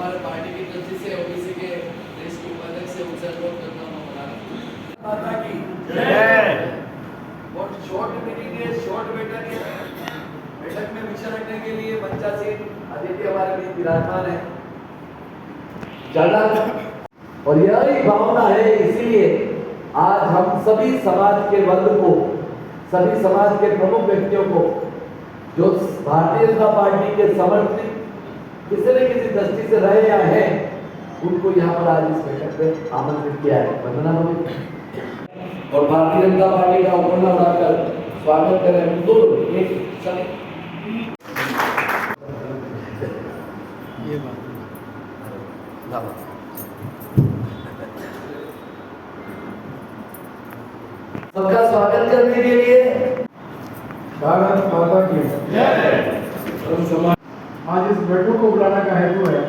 हमारे पार्टी की दृष्टि से ओबीसी के देश के उपाध्यक्ष से उनसे अनुरोध करता हूँ माता की जय। बहुत शॉर्ट मीटिंग है, शॉर्ट बैठक है। बैठक में विषय रखने के लिए बच्चा सिंह अदिति हमारे बीच विराजमान है। जाना और यही भावना है, इसीलिए आज हम सभी समाज के वर्ग को, सभी समाज के प्रमुख व्यक्तियों को जो भारतीय जनता पार्टी के समर्थित किसी न किसी दृष्टि से रहे या हैं, उनको यहाँ पर आज इस बैठक में आमंत्रित किया है। वंदना होगी और भारतीय जनता पार्टी का उपन्ना उड़ाकर स्वागत करें। दो एक चले ये बात सबका स्वागत करने के लिए भारत माता की जय। आज इस बैठक को बुलाने का हेतु है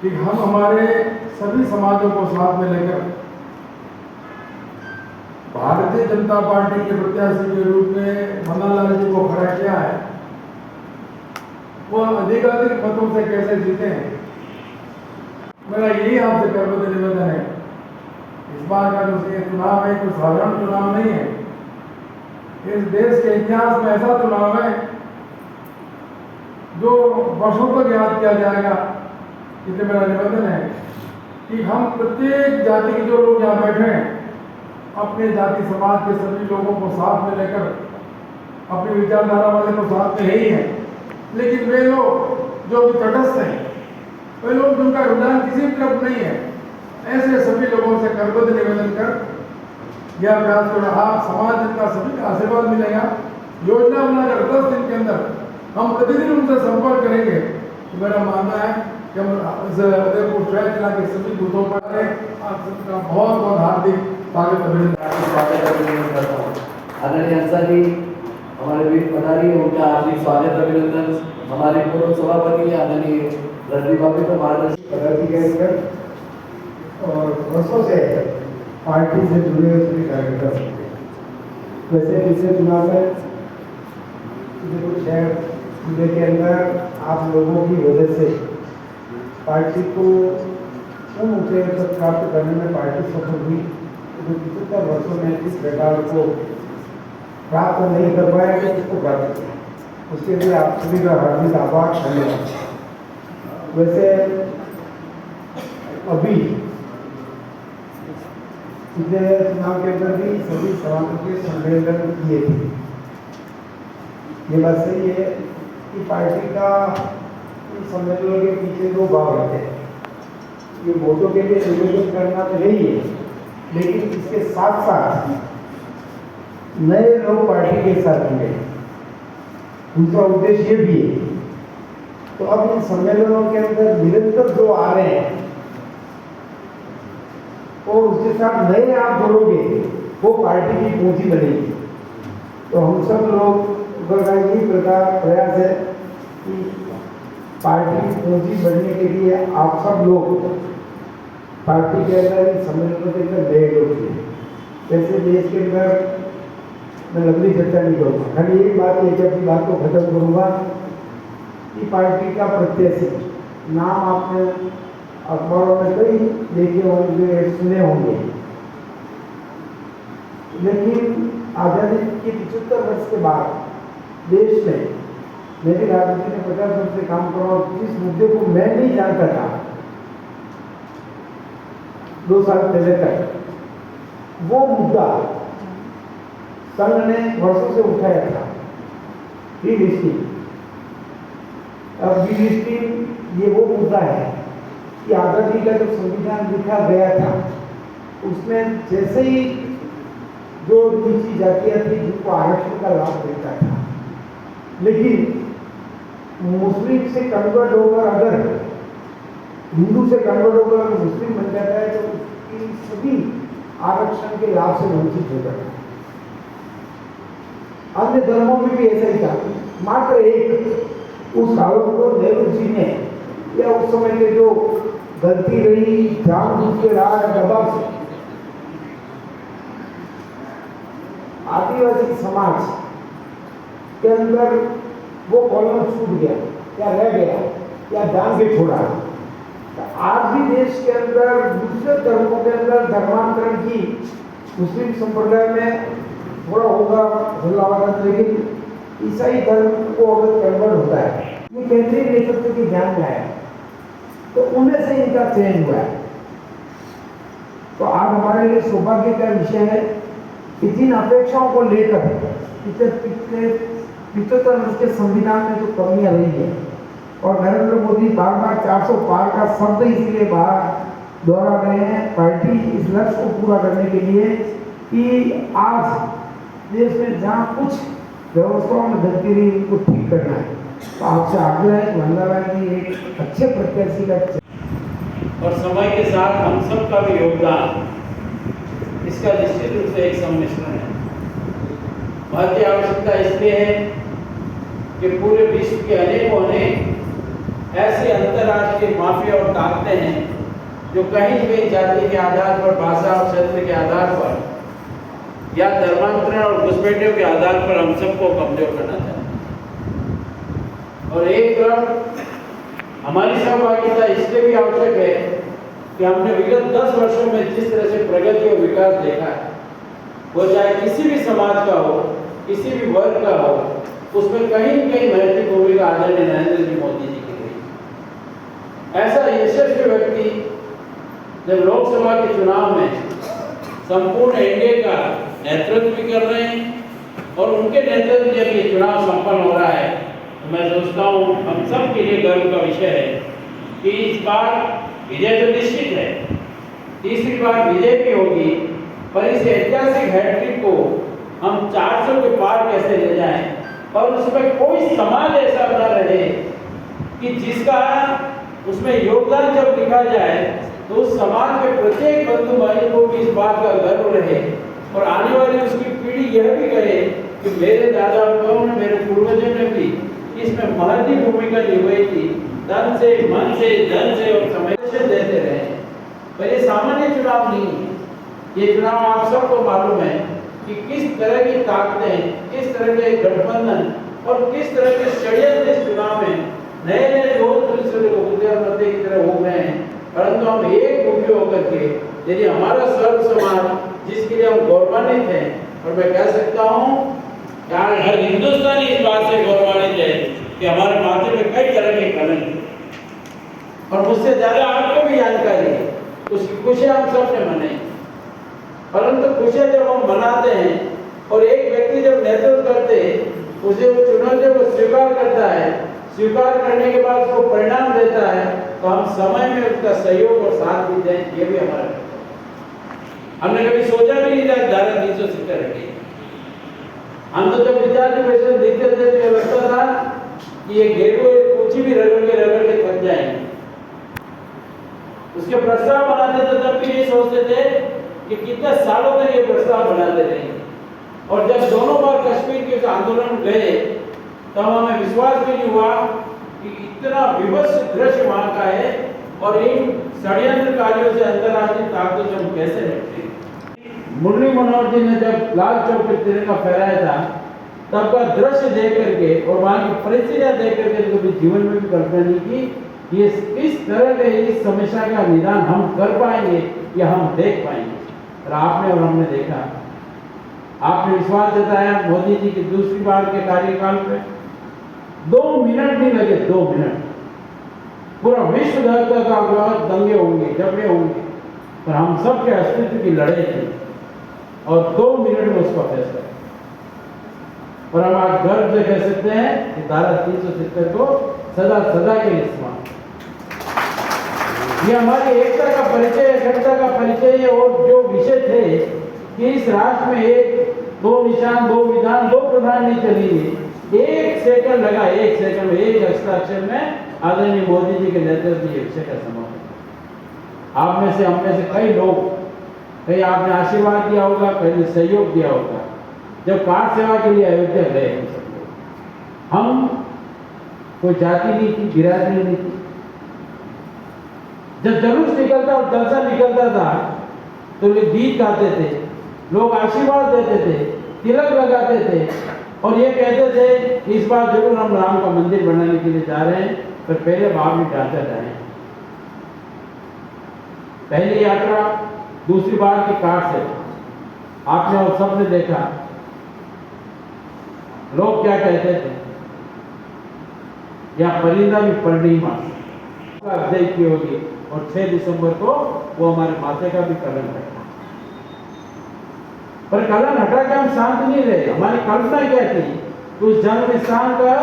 कि हम हमारे सभी समाजों को साथ में लेकर भारतीय जनता पार्टी के प्रत्याशी के रूप में मन्नालाल जी को खड़ा किया है, वो अधिकाधिक मतों से कैसे जीते हैं। मेरा यही आपसे करबद्ध निवेदन है, इस बार का जो चुनाव है कोई साधारण चुनाव नहीं है। इस देश के इतिहास में ऐसा चुनाव है जो वर्षों तक याद किया जाएगा। इसलिए मेरा निवेदन है कि हम प्रत्येक जाति के जो लोग यहाँ बैठे हैं, अपने जाति समाज के सभी लोगों को साथ में लेकर, अपनी विचारधारा वाले को साथ में ही हैं, लेकिन वे लोग जो तटस्थ हैं, वे लोग जिनका रुझान किसी तरफ नहीं है, ऐसे सभी लोगों से करबद्ध निवेदन कर यह प्रयास करो। आप समाज जिनका सभी का आशीर्वाद मिलेगा, योजना बनाकर 10 दिन के अंदर हम प्रतिदिन उनसे संपर्क करेंगे। तो मेरा मानना है कि हम उदयपुर शहर जिला के सभी बूथों पर आप सबका बहुत बहुत हार्दिक स्वागत अभिनंदन करता हूँ। आदरणीय हंसा जी हमारे बीच पधारी, उनका हार्दिक स्वागत अभिनंदन। हमारे पूर्व सभापति आदरणीय रणदीप बाबू को मार्गदर्शन पदाधिकारी और वर्षों से पार्टी से जुड़े हुए सभी कार्यकर्ता सकते। वैसे पिछले चुनाव में शहर जिले के अंदर आप लोगों की वजह से पार्टी को उन ऊंचे तक प्राप्त करने में पार्टी सफल हुई जो 75 वर्षों में इस सरकार को प्राप्त नहीं कर पाया कि उसको प्राप्त किया। उसके लिए आप सभी का हार्दिक आभार, धन्यवाद। वैसे अभी पिछले चुनाव के अंदर भी सभी समाजों के सम्मेलन किए थे। ये बात सही है कि पार्टी का इन सम्मेलनों के पीछे 2 भाव रहते हैं। ये वोटों के लिए निवेदन करना तो यही है, लेकिन इसके साथ साथ नए लोग पार्टी के साथ जुड़े। दूसरा उद्देश्य ये भी है। तो अब इन सम्मेलनों के अंदर निरंतर जो आ रहे हैं और उसके साथ नए आप जोड़ोगे, वो पार्टी की पूंजी बनेगी। तो हम सब लोग का यही प्रयास है कि पार्टी की पूंजी बढ़ने के लिए आप सब लोग पार्टी के अंदर सम्मेलनों के अंदर नए लोग हैं। जैसे देश के अंदर मैं लंबी चर्चा नहीं करूँगा, खाली एक बात एक अपनी बात को खत्म करूँगा कि पार्टी का प्रत्याशी नाम आपने अखबारों में कई देखे होंगे, सुने होंगे, लेकिन आज़ादी के 75 वर्ष के बाद देश में मेरी राजनीति में 50 वर्ष से काम कर रहा हूँ। जिस मुद्दे को मैं नहीं जानता था 2 साल पहले तक, वो मुद्दा संघ ने वर्षों से उठाया था, डीलिस्टिंग। अब डीलिस्टिंग ये वो मुद्दा है कि आज़ादी का जो संविधान लिखा गया था, उसमें जैसे ही जो नीची जातियां थी जिनको आरक्षण का लाभ देता था, लेकिन मुस्लिम से कन्वर्ट होकर अगर हिंदू से कन्वर्ट होकर मुस्लिम बन जाता है तो उसकी सभी आरक्षण के लाभ से वंचित हो जाता है। अन्य धर्मों में भी ऐसा ही था। मात्र एक उस कालों को नेहरू जी ने या उस समय के जो गलती रही जानबूझ के रहा दबाव से आदिवासी समाज के अंदर वो कॉलम छूट गया या रह गया या दान के छोड़ा। तो आज भी देश के अंदर दूसरे धर्मों के अंदर धर्मांतरण की मुस्लिम संप्रदाय में थोड़ा होगा हल्लावाद, लेकिन ईसाई धर्म को अगर कन्वर्ट होता है, ये केंद्रीय नेतृत्व के ध्यान में आया तो उनमें से इनका चयन हुआ है। तो आज हमारे लिए सौभाग्य का विषय है कि जिन अपेक्षाओं को लेकर पिछहत्तर वर्ष के संविधान में जो कमियां रही है और नरेंद्र मोदी बार बार 400 पार का शब्द इसलिए बाहर दोहरा रहे हैं पार्टी इस लक्ष्य को पूरा करने के लिए कि आज देश में जहाँ कुछ व्यवस्थाओं में धरती रही उनको ठीक करना है। तो आपसे आग्रह है मंगलाराय जी एक अच्छे प्रत्याशी का और समय के साथ हम सब का भी योगदान इसका निश्चित रूप से एक सम्मिश्रण है। भारत की आवश्यकता इसलिए है कि पूरे विश्व के अनेक ऐसे अंतर्राष्ट्रीय माफिया और ताकतें हैं जो कहीं कहीं जाति के आधार पर, भाषा और क्षेत्र के आधार पर या धर्मांतरण और घुसपैठियों के आधार पर हम सबको कमजोर करना चाहते हैं। और एक तरफ हमारी सहभागिता इसलिए भी आवश्यक है कि हमने विगत 10 वर्षों में जिस तरह से प्रगति और विकास देखा है, वो चाहे किसी भी समाज का हो, किसी भी वर्ग का हो, उसमें कहीं न कहीं महत्वपूर्ण भूमिका आदरणीय नरेंद्र जी मोदी जी की रही। ऐसा यशस्वी व्यक्ति जब लोकसभा के चुनाव में संपूर्ण एनडीए का नेतृत्व भी कर रहे हैं और उनके नेतृत्व में जब ये चुनाव संपन्न हो रहा है, तो मैं सोचता हूँ हम सब के लिए गर्व का विषय है कि इस बार विजय तो निश्चित है, तीसरी बार विजय भी होगी, पर इस ऐतिहासिक हैट्रिक को हम 400 के पार कैसे ले जाएं और उसमें कोई समाज ऐसा न रहे कि जिसका उसमें योगदान जब लिखा जाए तो उस समाज के प्रत्येक बंधु भाई को भी इस बात का गर्व रहे और आने वाली उसकी पीढ़ी यह भी कहे कि मेरे दादा ने, मेरे पूर्वजों ने भी इसमें महत्वपूर्ण भूमिका निभाई थी, तन से, मन से, धन से और समय से देते रहे। पर ये सामान्य चुनाव नहीं है। ये चुनाव आप सबको मालूम है कि किस तरह की ताकतें, किस तरह के गठबंधन और किस तरह के षड्यंत्र इस चुनाव में नए नए लोग दूसरे को मध्य की तरह हो गए हैं। परंतु हम एक मुखी होकर के यदि हमारा सर्व समाज जिसके लिए हम गौरवान्वित हैं, और मैं कह सकता हूँ कि आज हर हिंदुस्तानी इस बात से गौरवान्वित है कि हमारे माथे में कई तरह के कलंक हैं और मुझसे ज्यादा आपको भी जानकारी है, उसकी खुशियाँ हम सब ने मनाई। परंतु खुशियाँ जब हम मनाते हैं और एक व्यक्ति जब नेतृत्व करते उसे चुनौतियों को स्वीकार करता है, स्वीकार करने के बाद उसको परिणाम देता है, तो हम समय में उसका सहयोग और साथ भी दें, ये भी हमारा हमने कभी सोचा भी नहीं था धारा 370 रखी। हम तो जब विद्यार्थी परिषद देखते थे तो लगता था कि ये गेरुए कुछ भी रगड़ के थक जाएंगे। उसके प्रस्ताव बनाते थे तब भी ये सोचते थे कि कितने सालों तक ये प्रस्ताव बनाते रहेंगे। और जब दोनों बार कश्मीर के आंदोलन गए तब हमें विश्वास भी नहीं हुआ कि इतना विवश दृश्य वहां का है और इन षड्यंत्रकारियों से अंतर्राष्ट्रीय ताकतों से हम कैसे निपटेंगे। मुरली मनोहर जी ने जब लाल चौक पर तिरंगा फहराया था तब का दृश्य देख करके और वहां की परिस्थितियां देख करके कभी जीवन में भी कल्पना नहीं की ये किस तरह के इस समस्या का निदान हम कर पाएंगे या हम देख पाएंगे। और आपने और हमने देखा, आपने विश्वास जताया मोदी जी की दूसरी बार के कार्यकाल में 2 मिनट नहीं लगे, 2 मिनट पूरा विश्व का दंगे होंगे, झगड़े होंगे, पर हम सब के अस्तित्व की लड़ाई थी और 2 मिनट में उसका फैसला। और हम आज गर्व से कह सकते हैं कि धारा 370 को सदा सदा के लिए इस्तेमाल, ये हमारी एकता का परिचय, अखंडता का परिचय है। और जो विषय थे कि इस राष्ट्र में 1, 2 निशान, 2 विधान, 2 प्रधान नहीं चली, 1 सेकंड लगा, 1 सेकंड में 1 हस्ताक्षर में आदरणीय मोदी जी के नेतृत्व में विषय का समापन। आप में से, हम में से कई लोग, कहीं आपने आशीर्वाद दिया होगा, कहीं ने सहयोग दिया होगा। जब कार सेवा के लिए अयोध्या गए हम सब लोग, हम कोई जाति नहीं थी, बिरादरी नहीं थी। जब जुलूस निकलता और जलसा निकलता था तो लोग गीत गाते थे, लोग आशीर्वाद देते थे, तिलक लगाते थे और ये कहते थे इस बार जरूर हम राम का मंदिर बनाने के लिए जा रहे हैं पर पहले भाव में ढांचा जाए। पहली यात्रा दूसरी बार की कार से आपने और सबने देखा लोग क्या कहते थे, या परिंदा भी पढ़ नहीं मार अध्याय की होगी और 6 दिसंबर को वो हमारे माथे का भी कलम है। पर कलम हटा के हम शांत नहीं रहे। हमारी कल्पना क्या थी कि उस जन्म स्थान का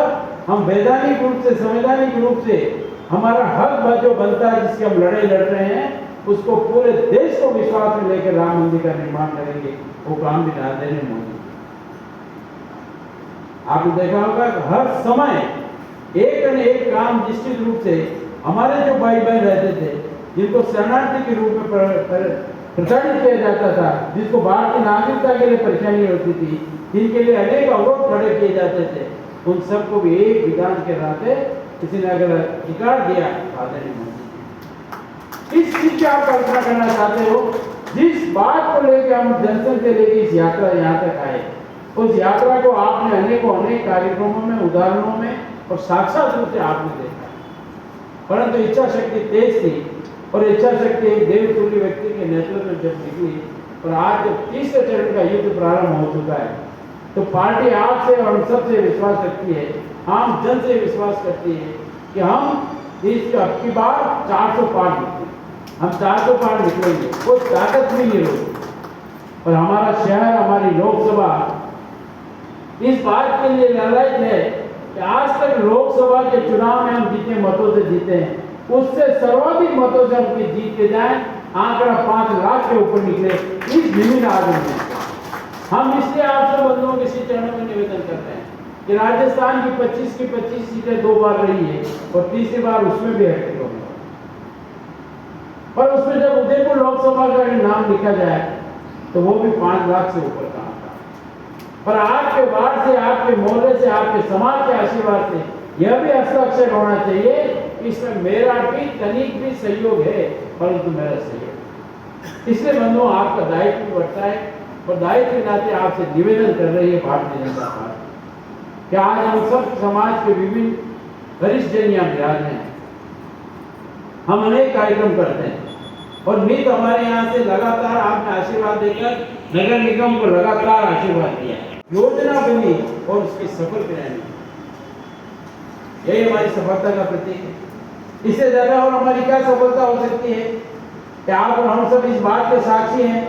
हम वैधानिक रूप से, संवैधानिक रूप से हमारा हक जो बनता है, जिसके हम लड़ाई लड़ रहे हैं, उसको पूरे देश को विश्वास में लेकर राम मंदिर का निर्माण करेंगे। वो काम भी ना देने मोदी। आपने देखा होगा कि हर समय एक न एक काम निश्चित रूप से हमारे जो भाई बहन रहते थे, जिनको शरणार्थी के रूप में प्रताड़ित किया जाता था, जिसको भारतीय नागरिकता के लिए परेशानी होती थी, जिनके लिए अनेक अवरोध खड़े किए जाते थे, उन सबको भी एक विधान के नाते किसी ने अगर अधिकार दिया आदरणीय मोदी। इस चीज की आप कल्पना करना चाहते हो, जिस बात को लेकर हम जनसंघ से लेकर इस यात्रा यहाँ तक आए, उस यात्रा को आपने अनेक कार्यक्रमों में, उदाहरणों में और साक्षात रूप से आपने देखा। परंतु इच्छा शक्ति तेज थी और इच्छा शक्ति एक देवतुल्य व्यक्ति के नेतृत्व में जब निकली और आज जब तीसरे चरण का युद्ध प्रारंभ हो चुका है, तो पार्टी आपसे और हम सबसे विश्वास रखती है, आम जन से विश्वास करती है कि हम इस अब की बार 400 पार निकलेंगे। हम 400 पार निकलेंगे, कोई ताकत भी नहीं होगी। और हमारा शहर, हमारी लोकसभा इस बात के लिए ललायत है कि आज तक लोकसभा के चुनाव में हम जितने मतों से जीते हैं, उससे सर्वाधिक मतों से हम जीत के जाए। आंकड़ा 5 लाख के ऊपर निकले इस विभिन्न आदमी में। हम इसलिए आप सब बंधुओं के इसी चरणों में निवेदन करते हैं कि राजस्थान की 25 की 25 सीटें 2 बार रही है और तीसरी बार उसमें भी हैट्रिक होगा। पर उसमें जब उदयपुर लोकसभा का नाम लिखा जाए तो वो भी 5 लाख से ऊपर का आंकड़ा। पर आपके वार्ड से, आपके मोहल्ले से, आपके समाज के आशीर्वाद से यह भी हस्ताक्षर होना चाहिए कि इसमें मेरा भी तनिक भी सहयोग है, परंतु मेरा सहयोग। इसलिए बंधुओं, आपका दायित्व भी बढ़ता है और दायित्व के नाते आपसे निवेदन कर रही है भारतीय जनता पार्टी कि आज हम सब समाज के विभिन्न वरिष्ठ जन यहाँ विराज हैं। हम अनेक कार्यक्रम करते हैं और नित हमारे यहाँ से लगातार आपने आशीर्वाद देकर नगर निगम को लगातार आशीर्वाद दिया, योजना बनी और उसकी सफल क्रियान्वयन, यही हमारी सफलता का प्रतीक है। इससे ज्यादा और हमारी क्या सफलता हो सकती है कि आप और हम सब इस बात के साक्षी हैं।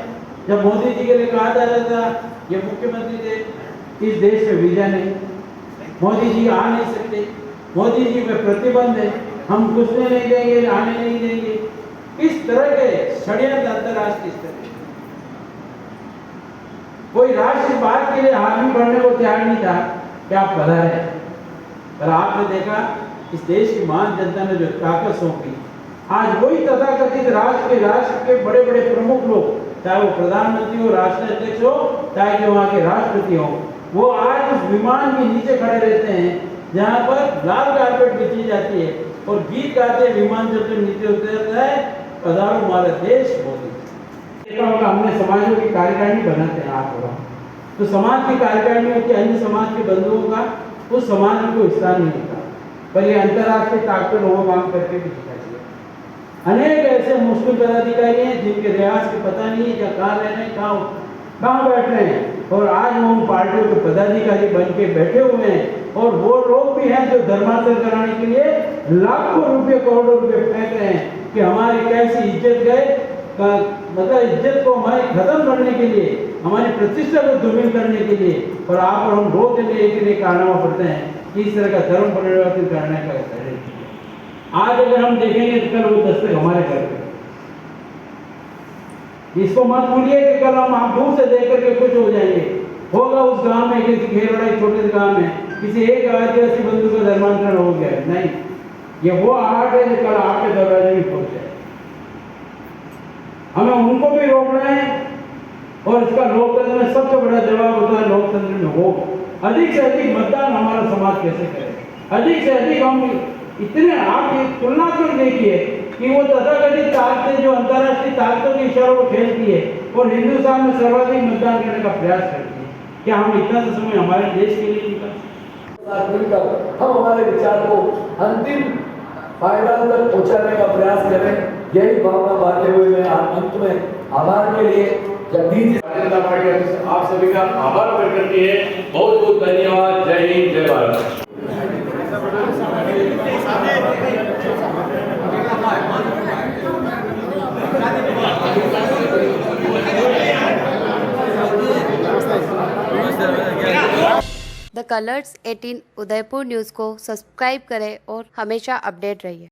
जब मोदी जी के लिए कहा जा रहा था, ये मुख्यमंत्री थे, इस देश में वीजा नहीं, मोदी जी आ नहीं सकते, मोदी जी पे प्रतिबंध है, हम घुसने नहीं देंगे, आने नहीं देंगे, इस तरह के षड्यंत्र अंतर्राष्ट्रीय स्तर पे कोई राष्ट्र इस बात के लिए हामी भरने को तैयार नहीं था कि आप पधारे। पर आपने देखा इस देश की महान जनता ने जो ताकत सौंपी, आज वही तथाकथित राष्ट्र के बड़े बड़े प्रमुख लोग, चाहे वो प्रधानमंत्री हो, राष्ट्रीय अध्यक्ष हो, चाहे कि वहाँ के राष्ट्रपति हो, वो आज उस विमान के नीचे खड़े रहते हैं जहाँ पर लाल कारपेट बिछी जाती है और गीत गाते विमान जब नीचे उतरता है, पधारो हमारा देश मोदी। देखा होगा हमने समाजों की कार्यकारिणी बनाते हैं आप लोग, तो समाज की कार्यकारिणी होती है अन्य समाज के बंधुओं का, उस समाज में कोई स्थान नहीं होता। पर ये अंतर्राष्ट्रीय ताकत लोगों काम करके भी दिखा दिया। अनेक ऐसे मुस्लिम पदाधिकारी हैं जिनके रियाज के पता नहीं है, क्या कहाँ रह रहे हैं, कहाँ बैठ रहे हैं, और आज वो उन पार्टियों के पदाधिकारी बन के बैठे हुए हैं। और वो लोग भी हैं जो धर्मांतरण कराने के लिए लाखों रुपए, करोड़ों रुपए फेंक रहे हैं कि हमारी कैसी इज्जत गए, मतलब इज्जत को हमारी खत्म करने के लिए, हमारी प्रतिष्ठा को धूमिल करने के लिए। और आप और हम रोज एक कारनामा पढ़ते हैं कि इस तरह का धर्म परिवर्तन करने का है। आज अगर हम देखेंगे तो कल वो दस्तक हमारे घर पे। इसको मत भूलिए कि कल हम आप दूर से देख करके खुश हो जाएंगे। होगा उस गांव में किसी घेरवाड़ा छोटे से गांव में किसी एक आदिवासी बंधु का धर्मांतरण हो गया, नहीं, ये वो आहट है जो कल आपके दरवाजे में पहुंच जाए। हमें उनको भी रोकना है और इसका लोकतंत्र में सबसे बड़ा जवाब होता है लोकतंत्र में वोट। अधिक से अधिक मतदान हमारा समाज कैसे करे, अधिक से अधिक हम इतने आप तुलनात्मक देखिए कि वो तथाकथित ताकतें जो अंतर्राष्ट्रीय ताकतों के इशारों को खेलती है और हिंदुस्तान में सर्वाधिक मतदान करने का प्रयास करती है, क्या हम इतना सा समय हमारे देश के लिए निकाल मिलकर हम हमारे विचार को अंतिम पायदान तक पहुंचाने का प्रयास करें। यही भावना बांधते हुए मैं अंत में आभार के लिए जगदीश भारतीय जनता पार्टी आप सभी का आभार व्यक्त करती है। बहुत बहुत धन्यवाद। जय हिंद, जय Bharat. The colours 18 Udaipur news को सब्सक्राइब करें और हमेशा अपडेट रहिए।